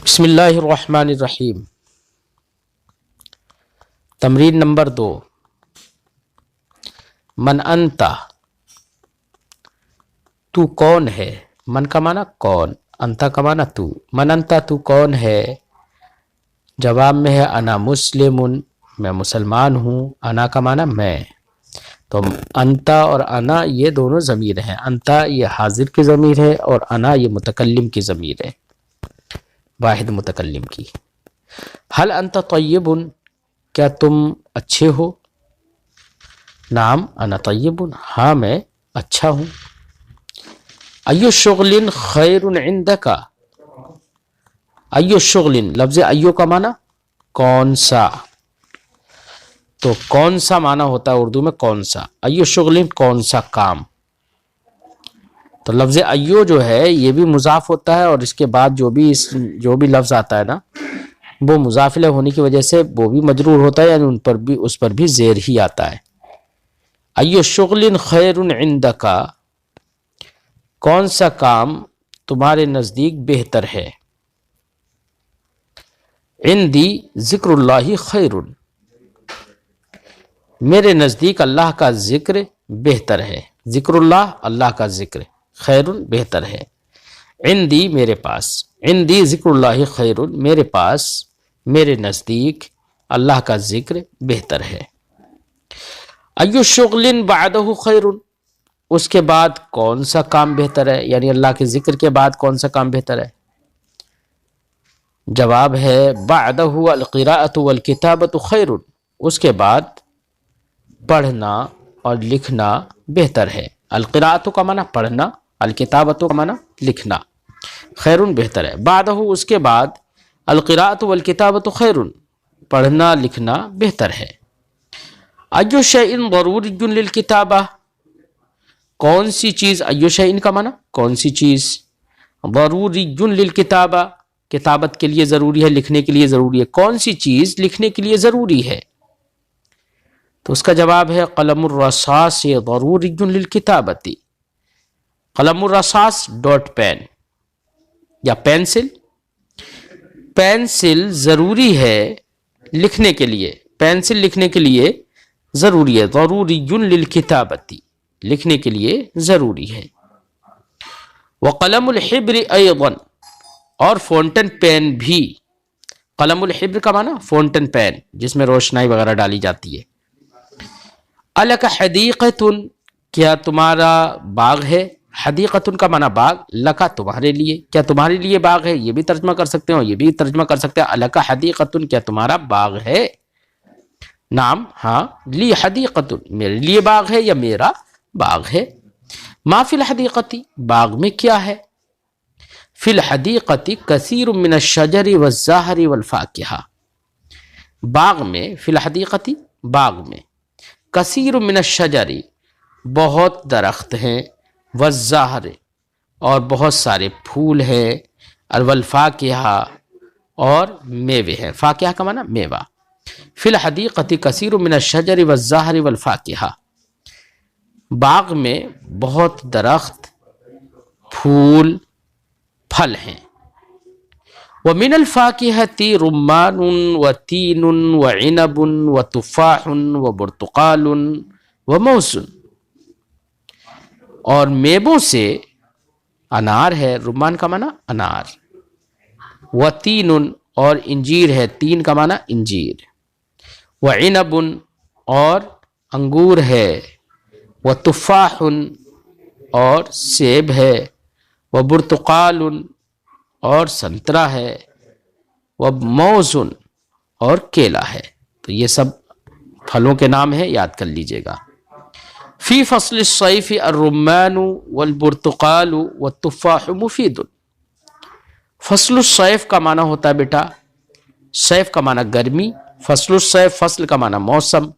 بسم اللہ الرحمن الرحیم۔ تمرین نمبر 2۔ من انتا، تو کون ہے؟ من کا معنی کون، انتا کا معنی تو۔ من انتا، تو کون ہے؟ جواب میں ہے انا مسلمن، میں مسلمان ہوں۔ انا کا معنی میں، تو انتا اور انا یہ دونوں ضمیر ہیں۔ انتا یہ حاضر کی ضمیر ہے اور انا یہ متکلم کی ضمیر ہے، واحد متکلم کی۔ حل انت طیب، کیا تم اچھے ہو؟ نعم انا طیب، ہاں میں اچھا ہوں۔ ایو شغل خیر عندک، ایو شغل، لفظ ایو کا معنی کون سا، تو کون سا معنی ہوتا ہے اردو میں کون سا۔ ایو شغل کون سا کام، تو لفظ ایو جو ہے یہ بھی مضاف ہوتا ہے اور اس کے بعد جو بھی لفظ آتا ہے نا وہ مضاف الیہ ہونے کی وجہ سے وہ بھی مجرور ہوتا ہے، یعنی اس پر بھی زیر ہی آتا ہے۔ ایو شغل خیر عندک، کون سا کام تمہارے نزدیک بہتر ہے۔ عندی ذکر اللہ خیر، میرے نزدیک اللہ کا ذکر بہتر ہے۔ ذکر اللہ، اللہ کا ذکر، خیر بہتر ہے۔ عندی میرے پاس، عندی ذکر اللہ خیر، میرے پاس میرے نزدیک اللہ کا ذکر بہتر ہے۔ ایو شغل بعدہ خیر، اس کے بعد کون سا کام بہتر ہے، یعنی اللہ کے ذکر کے بعد کون سا کام بہتر ہے۔ جواب ہے بعدہ القراءۃ والکتابۃ خیر، اس کے بعد پڑھنا اور لکھنا بہتر ہے۔ القراءۃ کا معنی پڑھنا، الکتابۃ کا معنی لکھنا، خیر بہتر ہے۔ بعدہ اس کے بعد القراءۃ والکتابۃ خیر، پڑھنا لکھنا بہتر ہے۔ ایو شیء ضروری للکتابہ، کون سی چیز، ایو شیء کا معنی کون سی چیز، ضروری للکتابہ کتابت کے لیے ضروری ہے، لکھنے کے لیے ضروری ہے، کون سی چیز لکھنے کے لیے ضروری ہے، تو اس کا جواب ہے قلم الرصاص ضروری للکتابۃ۔ قلم الرصاص ڈاٹ پین یا پینسل، پینسل ضروری ہے لکھنے کے لیے، پینسل لکھنے کے لیے ضروری ہے، ضروری للکتابۃ، لکھنے کے لیے ضروری ہے۔ وقلم الحبر ایضا، اور فونٹن پین بھی۔ قلم الحبر کا معنی فونٹن پین، جس میں روشنائی وغیرہ ڈالی جاتی ہے۔ الک حدیقۃ، کیا تمہارا باغ ہے۔ حدیقۃ کا معنی باغ، لکا تمہارے لیے، کیا تمہارے لیے باغ ہے، یہ بھی ترجمہ کر سکتے ہو، یہ بھی ترجمہ کر سکتے ہیں الک حدیقۃ، کیا تمہارا باغ ہے۔ نعم ہاں، لی حدیقۃ، میرے لیے باغ ہے یا میرا باغ ہے۔ ما فی الحدیقۃ، باغ میں کیا ہے۔ فی الحدیقۃ کثیر من الشجر والزہر والفاکہہ، باغ میں، فی الحدیقۃ باغ میں، کثیر من الشجر بہت درخت ہیں، والزہر اور بہت سارے پھول ہیں، والفاکہہ اور میوے ہیں۔ فاکہہ کا معنی میوہ۔ فی الحدیقۃ کثیر من الشجر والزہر والفاکہہ، باغ میں بہت درخت، پھول، پھل ہیں۔ ومن الفاکہۃ رمان وتین وعنب وتفاح وبرتقال وموز، اور میووں سے انار ہے، رمان کا معنی انار، وتین اور انجیر ہے، تین کا معنی انجیر، وعنب اور انگور ہے، وتفاح اور سیب ہے، وبرتقال اور سنترا ہے، وموز اور کیلا ہے۔ تو یہ سب پھلوں کے نام ہیں، یاد کر لیجئے گا۔ فی فصل الصیف الرمان والبرتقال والتفاح مفید، فصل الصیف کا معنی ہوتا ہے بیٹا، صیف کا معنی گرمی، فصل الصیف فصل کا معنی موسم،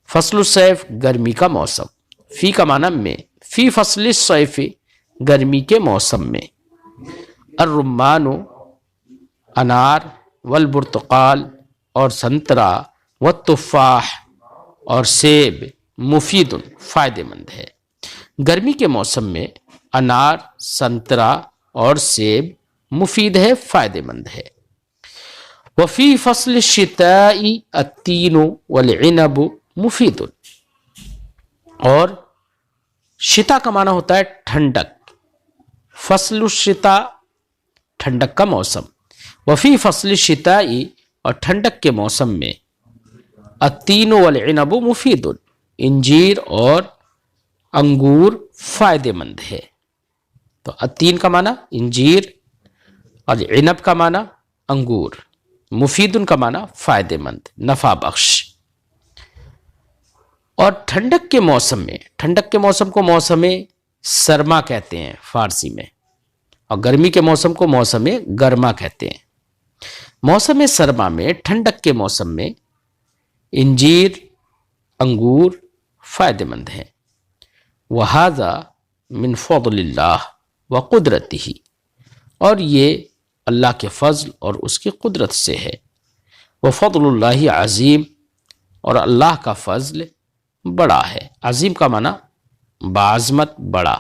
فصل الصیف گرمی کا موسم، فی کا معنی میں، فی فصل الصیف گرمی کے موسم میں، الرمان انار، والبرتقال اور سنترا، والتفاح اور سیب، مفید فائدہ مند ہے۔ گرمی کے موسم میں انار، سنترا اور سیب مفید ہے، فائدے مند ہے۔ وفی فصل الشتاء التین والعنب مفید، اور شتا کا معنی ہوتا ہے ٹھنڈک، فصل الشتاء ٹھنڈک کا موسم، وفی فصل الشتاء اور ٹھنڈک کے موسم میں، التین والعنب مفید انجیر اور انگور فائدے مند ہے۔ تو التین کا معنی انجیر اور عنب کا معنی انگور، مفید کا معنی فائدے مند، نفع بخش۔ اور ٹھنڈک کے موسم میں، ٹھنڈک کے موسم کو موسم سرما کہتے ہیں فارسی میں، اور گرمی کے موسم کو موسم گرما کہتے ہیں۔ موسم سرما میں، ٹھنڈک کے موسم میں انجیر انگور فائدے مند ہیں۔ وَهَذَا مِنْ فَضْلِ اللَّهِ وَقُدْرَتِهِ، اور یہ اللہ کے فضل اور اس کی قدرت سے ہے۔ وَفَضْلُ اللَّهِ عظیم، اور اللہ کا فضل بڑا ہے۔ عظیم کا معنی بعظمت، بڑا،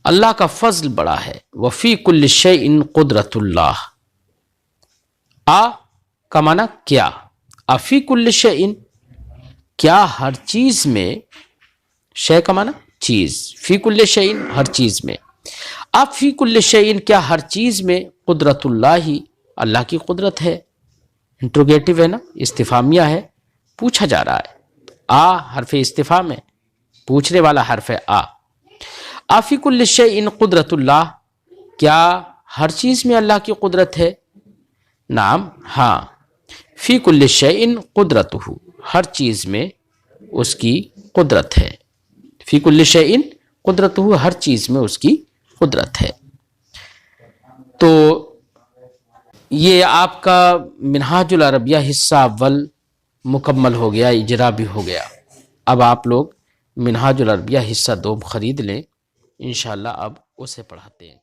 اللہ کا فضل بڑا ہے۔ وَفِي كُلِّ شَيْءٍ قُدْرَةُ اللَّهِ، کا معنی کیا، افی کل شیء، کیا ہر چیز میں، شے کا معنی چیز، فی کل شیء ہر چیز میں، اب فی کل شیء کیا ہر چیز میں، قدرت اللہ اللہ کی قدرت ہے۔ انٹروگیٹو ہے نا، استفہامیہ ہے، پوچھا جا رہا ہے، حرف استفہام ہے، پوچھنے والا حرف ہے فی کل شیء قدرت اللہ، کیا ہر چیز میں اللہ کی قدرت ہے؟ نعم، ہاں، فی کل شیء قدرتہ، ہر چیز میں اس کی قدرت ہے، فی کل شیء قدرتہ، ہر چیز میں اس کی قدرت ہے۔ تو یہ آپ کا منہاج العربیہ حصہ اول مکمل ہو گیا، اجرا بھی ہو گیا۔ اب آپ لوگ منہاج العربیہ حصہ 2 خرید لیں، انشاءاللہ اب اسے پڑھاتے ہیں۔